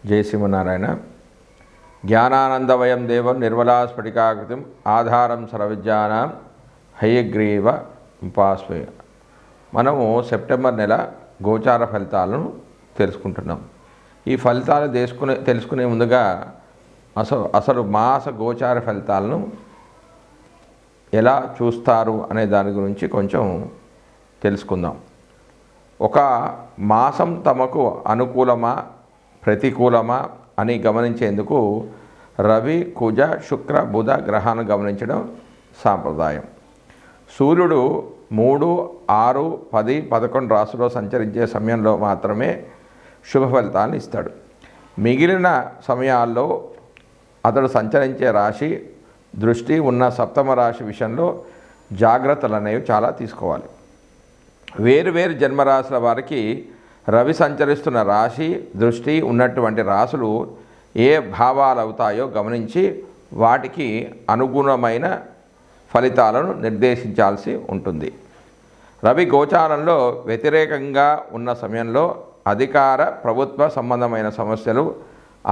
జై శ్రీమన్నారాయణ. జ్ఞానానందమయం దేవం నిర్మలాస్ఫటికాకృతిం ఆధారం సర్వవిద్యానాం హయగ్రీవ ఉపాస్మయ. మనము సెప్టెంబర్ నెల గోచార ఫలితాలను తెలుసుకుంటున్నాం. ఈ ఫలితాలు తెలుసుకునే ముందుగా అసలు మాస గోచార ఫలితాలను ఎలా చూస్తారు అనే దాని గురించి కొంచెం తెలుసుకుందాం. ఒక మాసం తమకు అనుకూలమా ప్రతికూలమా అని గమనించేందుకు రవి, కుజ, శుక్ర, బుధ గ్రహాలను గమనించడం సాంప్రదాయం. సూర్యుడు 3, 6, 10, 11 రాశుల్లో సంచరించే సమయంలో మాత్రమే శుభ ఫలితాలను ఇస్తాడు. మిగిలిన సమయాల్లో అతడు సంచరించే రాశి దృష్టి ఉన్న సప్తమ రాశి విషయంలో జాగ్రత్తలు అనేవి చాలా తీసుకోవాలి. వేరువేరు జన్మరాశుల వారికి రవి సంచరిస్తున్న రాశి దృష్టి ఉన్నటువంటి రాశులు ఏ భావాలు అవుతాయో గమనించి వాటికి అనుగుణమైన ఫలితాలను నిర్దేశించాల్సి ఉంటుంది. రవి గోచారంలో వ్యతిరేకంగా ఉన్న సమయంలో అధికార ప్రభుత్వ సంబంధమైన సమస్యలు,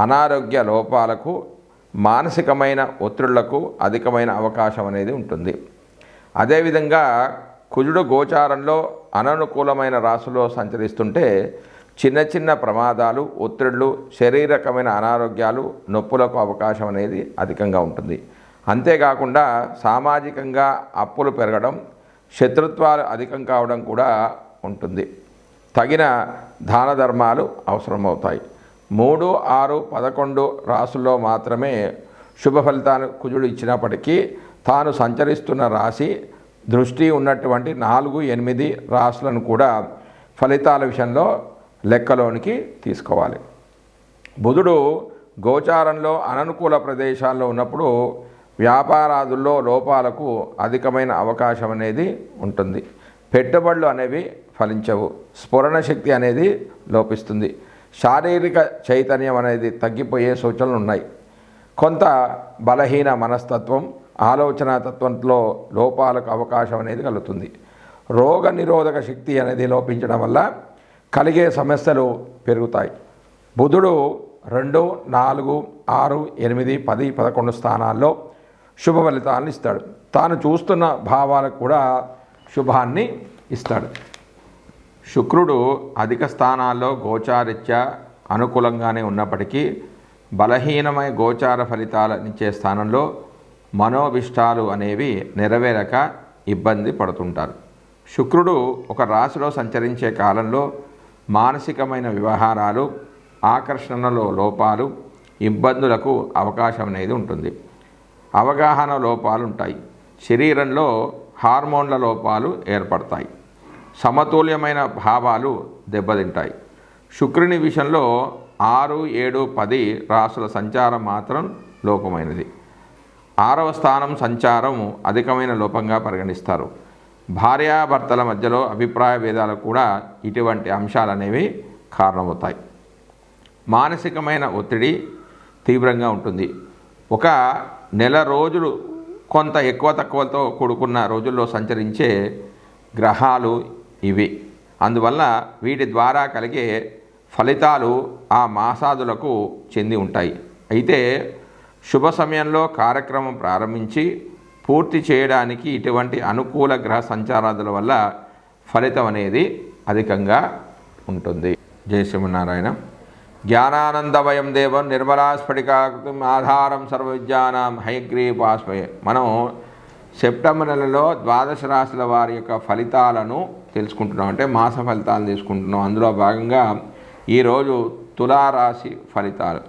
అనారోగ్య లోపాలకు, మానసికమైన ఒత్తిళ్లకు అధికమైన అవకాశం అనేది ఉంటుంది. అదేవిధంగా కుజుడు గోచారంలో అననుకూలమైన రాశిలో సంచరిస్తుంటే చిన్న చిన్న ప్రమాదాలు, ఒత్తిళ్లు, శారీరకమైన అనారోగ్యాలు, నొప్పులకు అవకాశం అనేది అధికంగా ఉంటుంది. అంతేకాకుండా సామాజికంగా అప్పులు పెరగడం, శత్రుత్వాలు అధికం కావడం కూడా ఉంటుంది. తగిన దాన ధర్మాలు అవసరమవుతాయి. 3, 6, 11 రాశుల్లో మాత్రమే శుభ ఫలితాలు కుజుడు ఇచ్చినప్పటికీ తాను సంచరిస్తున్న రాశి దృష్టి ఉన్నటువంటి 4, 8 రాశులను కూడా ఫలితాల విషయంలో లెక్కలోనికి తీసుకోవాలి. బుధుడు గోచారంలో అననుకూల ప్రదేశాల్లో ఉన్నప్పుడు వ్యాపారాదుల్లో లోపాలకు అధికమైన అవకాశం అనేది ఉంటుంది. పెట్టుబడులు అనేవి ఫలించవు. స్ఫురణ శక్తి అనేది లోపిస్తుంది. శారీరక చైతన్యం అనేది తగ్గిపోయే సూచనలు ఉన్నాయి. కొంత బలహీన మనస్తత్వం, ఆలోచన తత్వంలో లోపాలకు అవకాశం అనేది కలుగుతుంది. రోగ నిరోధక శక్తి అనేది లోపించడం వల్ల కలిగే సమస్యలు పెరుగుతాయి. బుధుడు 2, 4, 6, 8, 10, 11 స్థానాల్లో శుభ ఫలితాలను ఇస్తాడు. తాను చూస్తున్న భావాలకు కూడా శుభాన్ని ఇస్తాడు. శుక్రుడు అధిక స్థానాల్లో గోచారిత్యా అనుకూలంగానే ఉన్నప్పటికీ బలహీనమైన గోచార ఫలితాలనిచ్చే స్థానంలో మనోభిష్టాలు అనేవి నెరవేరక ఇబ్బంది పడుతుంటారు. శుక్రుడు ఒక రాశిలో సంచరించే కాలంలో మానసికమైన వ్యవహారాలు, ఆకర్షణలో లోపాలు, ఇబ్బందులకు అవకాశం అనేది ఉంటుంది. అవగాహన లోపాలు ఉంటాయి. శరీరంలో హార్మోన్ల లోపాలు ఏర్పడతాయి. సమతుల్యమైన భావాలు దెబ్బతింటాయి. శుక్రుని విషయంలో 6, 7, 10 రాశుల సంచారం మాత్రం లోపమైనది. 6వ స్థానం సంచారం అధికమైన లోపంగా పరిగణిస్తారు. భార్యాభర్తల మధ్యలో అభిప్రాయ భేదాలకు కూడా ఇటువంటి అంశాలు అనేవి కారణమవుతాయి. మానసికమైన ఒత్తిడి తీవ్రంగా ఉంటుంది. ఒక నెల రోజులు కొంత ఎక్కువ తక్కువతో కూడుకున్న రోజుల్లో సంచరించే గ్రహాలు ఇవి. అందువల్ల వీటి ద్వారా కలిగే ఫలితాలు ఆ మాసాదులకు చెంది ఉంటాయి. అయితే శుభ సమయంలో కార్యక్రమం ప్రారంభించి పూర్తి చేయడానికి ఇటువంటి అనుకూల గ్రహ సంచారాదుల వల్ల ఫలితం అనేది అధికంగా ఉంటుంది. జై శ్రీమన్నారాయణ. జ్ఞానానందమయం దేవం నిర్మలాస్ఫటికాకృతిం ఆధారం సర్వవిద్యానాం హయగ్రీవాస్మయ. మనం సెప్టెంబర్ నెలలో 12 రాశుల వారి యొక్క ఫలితాలను తెలుసుకుంటున్నాం. అంటే మాస ఫలితాలను తీసుకుంటున్నాం. అందులో భాగంగా ఈరోజు తులారాశి ఫలితాలు,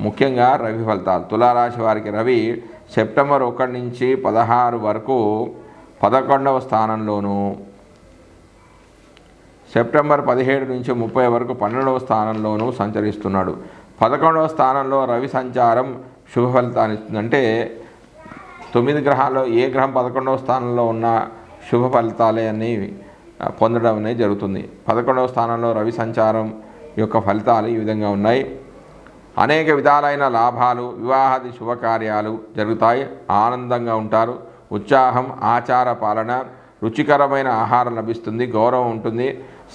ముఖ్యంగా రవి ఫలితాలు. తులారాశి వారికి రవి సెప్టెంబర్ 1 నుంచి 16 వరకు 11వ స్థానంలోను, సెప్టెంబర్ 17 నుంచి 30 వరకు 12వ స్థానంలోనూ సంచరిస్తున్నాడు. 11వ స్థానంలో రవి సంచారం శుభ ఫలితాన్ని ఇస్తుంది. అంటే 9 గ్రహాల్లో ఏ గ్రహం 11వ స్థానంలో ఉన్న శుభ ఫలితాలే అని పొందడం అనేది జరుగుతుంది. 11వ స్థానంలో రవి సంచారం యొక్క ఫలితాలు ఈ విధంగా ఉన్నాయి. అనేక విధాలైన లాభాలు, వివాహాది శుభకార్యాలు జరుగుతాయి. ఆనందంగా ఉంటారు. ఉత్సాహం, ఆచార పాలన, రుచికరమైన ఆహారం లభిస్తుంది. గౌరవం ఉంటుంది.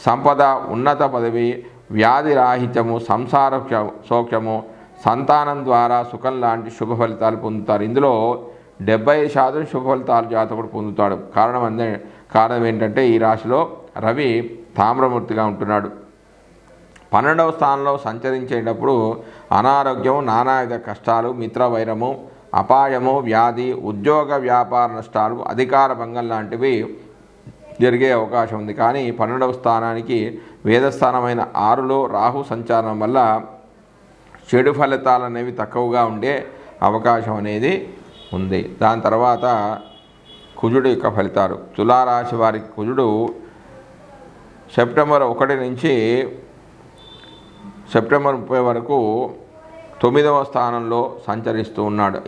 సంపద, ఉన్నత పదవి, వ్యాధి రాహిత్యము, సంసార సౌఖ్యము, సంతానం ద్వారా సుఖం లాంటి శుభ ఫలితాలు పొందుతారు. ఇందులో 75% శుభ ఫలితాలు జాతకుడు పొందుతాడు. కారణం ఏంటంటే ఈ రాశిలో రవి తామ్రమూర్తిగా ఉంటున్నాడు. 12వ స్థానంలో సంచరించేటప్పుడు అనారోగ్యము, నానావిధ కష్టాలు, మిత్రవైరము, అపాయము, వ్యాధి, ఉద్యోగ వ్యాపార నష్టాలు, అధికార భంగం లాంటివి జరిగే అవకాశం ఉంది. కానీ 12వ స్థానానికి వేదస్థానమైన 6లో రాహు సంచారం వల్ల చెడు ఫలితాలు అనేవి తక్కువగా ఉండే అవకాశం అనేది ఉంది. దాని తర్వాత కుజుడు యొక్క ఫలితాలు. తులారాశి వారికి కుజుడు సెప్టెంబర్ 1 నుంచి సెప్టెంబర్ 30 వరకు 9వ స్థానంలో సంచరిస్తూ ఉన్నాడు.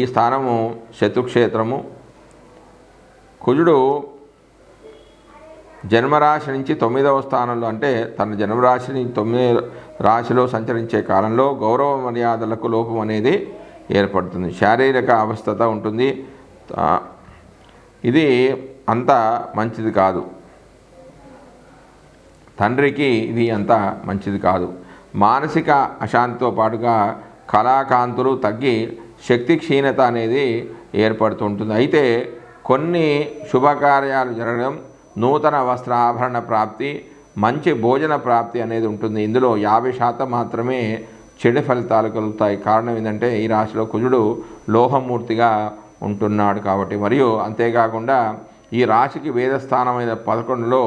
ఈ స్థానము శత్రుక్షేత్రము. కుజుడు జన్మరాశి నుంచి 9వ స్థానంలో, అంటే తన జన్మరాశి నుంచి 9వ రాశిలో సంచరించే కాలంలో గౌరవ మర్యాదలకు లోపం అనేది ఏర్పడుతుంది. శారీరక అవస్థత ఉంటుంది. ఇది అంత మంచిది కాదు. తండ్రికి ఇది అంత మంచిది కాదు. మానసిక అశాంతితో పాటుగా కళాకాంతులు తగ్గి శక్తి క్షీణత అనేది ఏర్పడుతుంటుంది. అయితే కొన్ని శుభకార్యాలు జరగడం, నూతన వస్త్రాభరణ ప్రాప్తి, మంచి భోజన ప్రాప్తి అనేది ఉంటుంది. ఇందులో 50% మాత్రమే చెడు ఫలితాలు కలుగుతాయి. కారణం ఏంటంటే ఈ రాశిలో కుజుడు లోహమూర్తిగా ఉంటున్నాడు కాబట్టి. మరియు అంతేకాకుండా ఈ రాశికి వేదస్థానమైన 11లో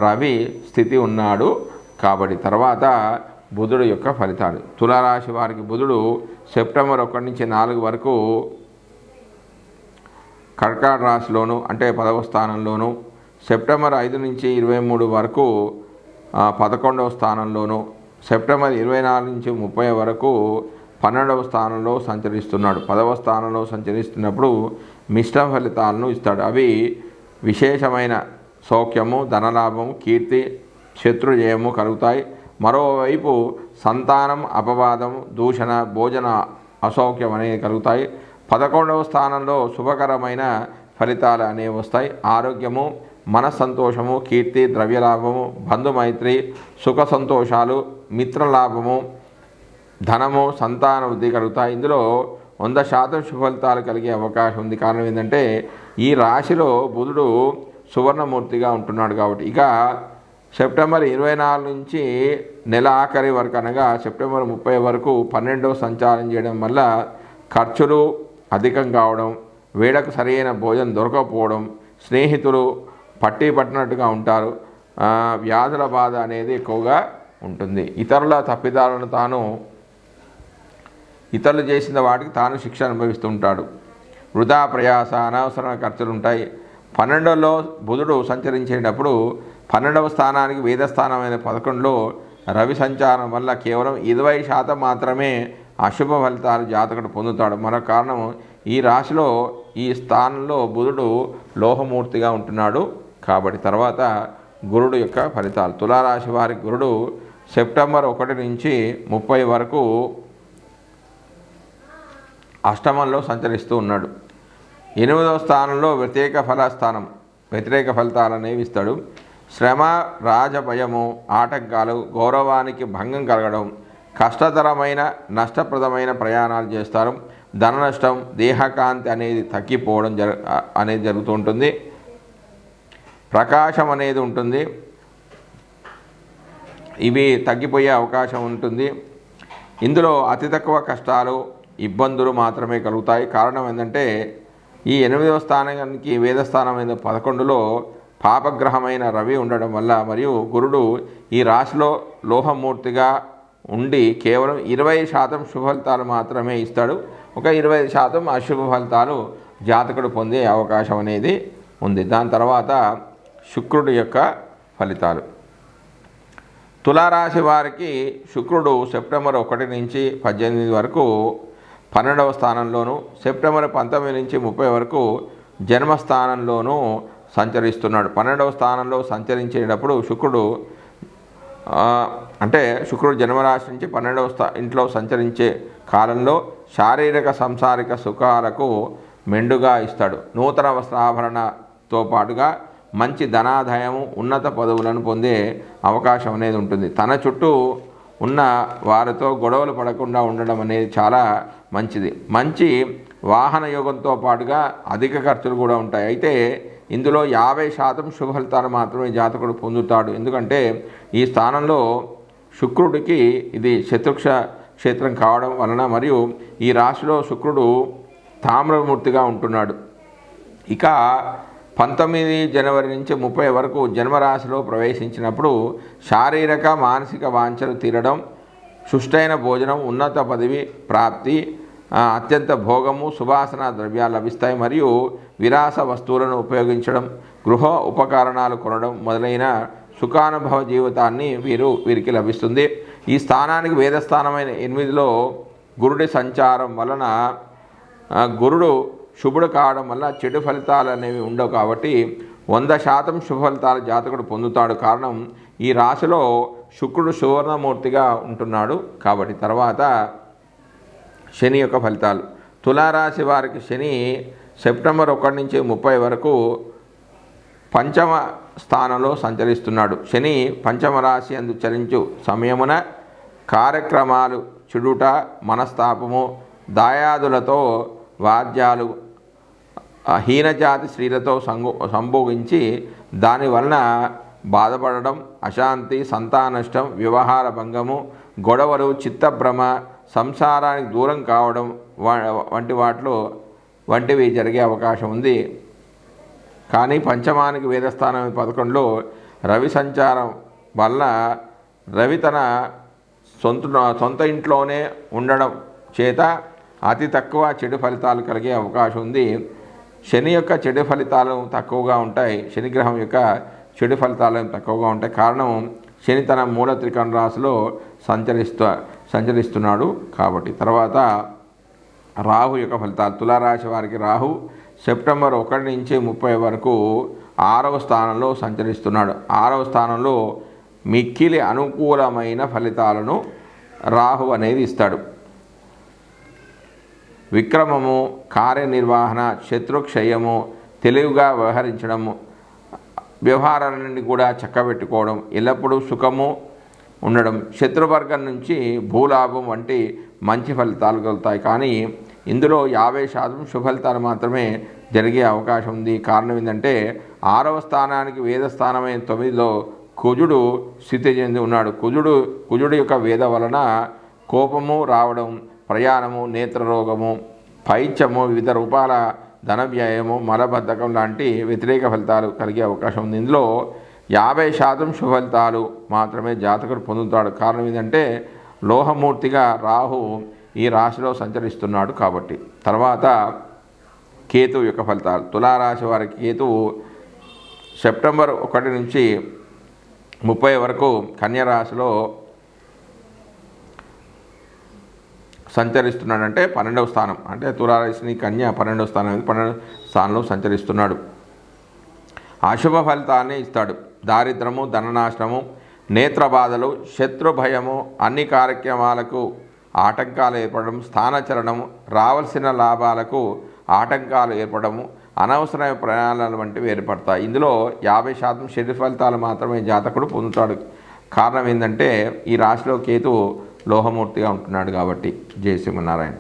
రవి స్థితి ఉన్నాడు కాబట్టి. తర్వాత బుధుడు యొక్క ఫలితాలు. తులారాశి వారికి బుధుడు సెప్టెంబర్ 1 నుంచి 4 వరకు కర్కాటక రాశిలోను, అంటే 10వ స్థానంలోను, సెప్టెంబర్ 5 నుంచి 23 వరకు 11వ స్థానంలోను, సెప్టెంబర్ 24 నుంచి 30 వరకు 12వ స్థానంలో సంచరిస్తున్నాడు. 10వ స్థానంలో సంచరిస్తున్నప్పుడు మిశ్రమ ఫలితాలను ఇస్తాడు. అవి విశేషమైన సౌఖ్యము, ధనలాభము, కీర్తి, శత్రుజయము కలుగుతాయి. మరోవైపు సంతానం, అపవాదం, దూషణ, భోజన అసౌఖ్యం అనేవి కలుగుతాయి. 11వ స్థానంలో శుభకరమైన ఫలితాలు అనేవి వస్తాయి. ఆరోగ్యము, మనస్సంతోషము, కీర్తి, ద్రవ్యలాభము, బంధుమైత్రి, సుఖ సంతోషాలు, మిత్రలాభము, ధనము, సంతాన వృద్ధి కలుగుతాయి. ఇందులో 100% శుభ ఫలితాలు కలిగే అవకాశం ఉంది. కారణం ఏంటంటే ఈ రాశిలో బుధుడు సువర్ణమూర్తిగా ఉంటున్నాడు కాబట్టి. ఇక సెప్టెంబర్ 24 నుంచి నెల ఆఖరి వరకు, అనగా సెప్టెంబర్ 30 వరకు 12వ సంచారం చేయడం వల్ల ఖర్చులు అధికం కావడం, వేళకు సరైన భోజనం దొరకకపోవడం, స్నేహితులు పట్టినట్టుగా ఉంటారు, వ్యాధుల బాధ అనేది ఎక్కువగా ఉంటుంది. ఇతరుల తప్పిదాలను ఇతరులు చేసిన వాటికి తాను శిక్ష అనుభవిస్తుంటాడు. వృధా ప్రయాస, అనవసరమైన ఖర్చులు ఉంటాయి. 12లో బుధుడు సంచరించేటప్పుడు 12వ స్థానానికి వేదస్థానమైన 11లో రవి సంచారం వల్ల కేవలం 20% మాత్రమే అశుభ ఫలితాలు జాతకుడు పొందుతాడు. మరో కారణం, ఈ రాశిలో ఈ స్థానంలో బుధుడు లోహమూర్తిగా ఉంటున్నాడు కాబట్టి. తర్వాత గురుడు యొక్క ఫలితాలు. తులారాశి వారి గురుడు సెప్టెంబర్ 1 నుంచి 30 వరకు అష్టమంలో సంచరిస్తూ ఉన్నాడు. 8వ స్థానంలో వ్యతిరేక ఫలితాలు అనేవి ఇస్తాడు. శ్రమ, రాజభయము, ఆటంకాలు, గౌరవానికి భంగం కలగడం, కష్టతరమైన నష్టప్రదమైన ప్రయాణాలు చేస్తారు. ధన నష్టం, దేహకాంతి అనేది తగ్గిపోవడం అనేది జరుగుతూ ఉంటుంది. ప్రకాశం అనేది ఉంటుంది, ఇవి తగ్గిపోయే అవకాశం ఉంటుంది. ఇందులో అతి తక్కువ కష్టాలు, ఇబ్బందులు మాత్రమే కలుగుతాయి. కారణం ఏంటంటే ఈ 8వ స్థానానికి వేదస్థానమైన 11లో పాపగ్రహమైన రవి ఉండడం వల్ల, మరియు గురుడు ఈ రాశిలో లోహమూర్తిగా ఉండి కేవలం 20% శుభ ఫలితాలు మాత్రమే ఇస్తాడు. ఒక 20% అశుభ ఫలితాలు జాతకుడు పొందే అవకాశం అనేది ఉంది. దాని తర్వాత శుక్రుడి యొక్క ఫలితాలు. తులారాశి వారికి శుక్రుడు సెప్టెంబర్ 1 నుంచి 18 వరకు 12వ స్థానంలోను, సెప్టెంబర్ 19 నుంచి 30 వరకు జన్మస్థానంలోనూ సంచరిస్తున్నాడు. 12వ స్థానంలో సంచరించేటప్పుడు శుక్రుడు జన్మరాశి నుంచి 12వ ఇంట్లో సంచరించే కాలంలో శారీరక సంసారిక సుఖాలకు మెండుగా ఇస్తాడు. నూతన వస్త్రాభరణతో పాటుగా మంచి ధనాదాయము ఉన్నత పదవులను పొందే అవకాశం అనేది ఉంటుంది. తన చుట్టూ ఉన్న వారితో గొడవలు పడకుండా ఉండడం అనేది చాలా మంచిది. మంచి వాహన యోగంతో పాటుగా అధిక ఖర్చులు కూడా ఉంటాయి. అయితే ఇందులో 50% శుభ ఫలితాలు మాత్రమే జాతకుడు పొందుతాడు. ఎందుకంటే ఈ స్థానంలో శుక్రుడికి ఇది శత్రుక్ష క్షేత్రం కావడం వలన మరియు ఈ రాశిలో శుక్రుడు తామ్రమూర్తిగా ఉంటున్నాడు. ఇక 19 జనవరి నుంచి 30 వరకు జన్మరాశిలో ప్రవేశించినప్పుడు శారీరక మానసిక వాంఛలు తీరడం, సుష్టైన భోజనం, ఉన్నత పదవి ప్రాప్తి, అత్యంత భోగము, సువాసన ద్రవ్యాలు లభిస్తాయి మరియు విరాస వస్తువులను ఉపయోగించడం, గృహ ఉపకరణాలు కొనడం మొదలైన సుఖానుభవ జీవితాన్ని వీరికి లభిస్తుంది. ఈ స్థానానికి వేదస్థానమైన 8లో గురుడి సంచారం వలన గురుడు శుభుడు కావడం వల్ల చెడు ఫలితాలు అనేవి ఉండవు. కాబట్టి 100% శుభ ఫలితాలు జాతకుడు పొందుతాడు. కారణం ఈ రాశిలో శుక్రుడు సువర్ణమూర్తిగా ఉంటున్నాడు కాబట్టి. తర్వాత శని యొక్క ఫలితాలు. తులారాశి వారికి శని సెప్టెంబర్ 1 నుంచి 30 వరకు పంచమ స్థానంలో సంచరిస్తున్నాడు. శని పంచమ రాశి అందు చరించు సమయమున కార్యక్రమాలు చెడుట, మనస్తాపము, దాయాదులతో వాద్యాలు, హీనజాతి స్త్రీలతో సంభోగించి దానివలన బాధపడడం, అశాంతి, సంతానష్టం, వ్యవహార భంగము, గొడవలు, చిత్తభ్రమ, సంసారానికి దూరం కావడం వంటివి జరిగే అవకాశం ఉంది. కానీ పంచమానికి వేదస్థానం 11లో రవి సంచారం వల్ల రవి తన సొంత ఇంట్లోనే ఉండడం చేత అతి తక్కువ చెడు ఫలితాలు కలిగే అవకాశం ఉంది. శని యొక్క చెడు ఫలితాలు తక్కువగా ఉంటాయి. శనిగ్రహం యొక్క చెడు ఫలితాలు తక్కువగా ఉంటాయి. కారణం శని తన మూల త్రికోణ రాశిలో సంచరిస్తున్నాడు కాబట్టి. తర్వాత రాహు యొక్క ఫలితాలు. తులారాశి వారికి రాహు సెప్టెంబర్ 1 నుంచి 30 వరకు 6వ స్థానంలో సంచరిస్తున్నాడు. 6వ స్థానంలో మిక్కిలి అనుకూలమైన ఫలితాలను రాహు అనేది ఇస్తాడు. విక్రమము, కార్యనిర్వహణ, శత్రుక్షయము, తెలివిగా వ్యవహరించడము, వ్యవహారాలన్నీ కూడా చక్కబెట్టుకోవడం, ఎల్లప్పుడూ సుఖము ఉండడం, శత్రువర్గం నుంచి భూలాభం వంటి మంచి ఫలితాలు కలుగుతాయి. కానీ ఇందులో 50% శుభ ఫలితాలు మాత్రమే జరిగే అవకాశం ఉంది. కారణం ఏంటంటే 6వ స్థానానికి వేదస్థానమైన 9లో కుజుడు స్థితి చెంది ఉన్నాడు. కుజుడు యొక్క వేద వలన కోపము రావడం, ప్రయాణము, నేత్రరోగము, పైత్యము, వివిధ రూపాల ధన వ్యయము, మలబద్ధకం లాంటి వ్యతిరేక ఫలితాలు కలిగే అవకాశం ఉంది. ఇందులో 50% శుభ ఫలితాలు మాత్రమే జాతకుడు పొందుతాడు. కారణం ఏంటంటే లోహమూర్తిగా రాహు ఈ రాశిలో సంచరిస్తున్నాడు కాబట్టి. తర్వాత కేతువు యొక్క ఫలితాలు. తులారాశి వారికి కేతువు సెప్టెంబర్ 1 నుంచి 30 వరకు కన్యరాశిలో సంచరిస్తున్నాడంటే 12వ స్థానం, అంటే తులారాశిని కన్య 12వ స్థానం, 12వ స్థానంలో సంచరిస్తున్నాడు. అశుభ ఫలితాన్ని ఇస్తాడు. దారిద్రము, ధననాశనము, నేత్రబాధలు, శత్రుభయము, అన్ని కార్యక్రమాలకు ఆటంకాలు ఏర్పడడం, స్థానచలనము, రావాల్సిన లాభాలకు ఆటంకాలు ఏర్పడము, అనవసరమైన ప్రయాణాలు వంటివి ఏర్పడతాయి. ఇందులో 50% శని ఫలితాలు మాత్రమే జాతకుడు పొందుతాడు. కారణం ఏంటంటే ఈ రాశిలో కేతువు లోహమూర్తిగా ఉంటున్నాడు కాబట్టి. జై శ్రీమన్నారాయణ.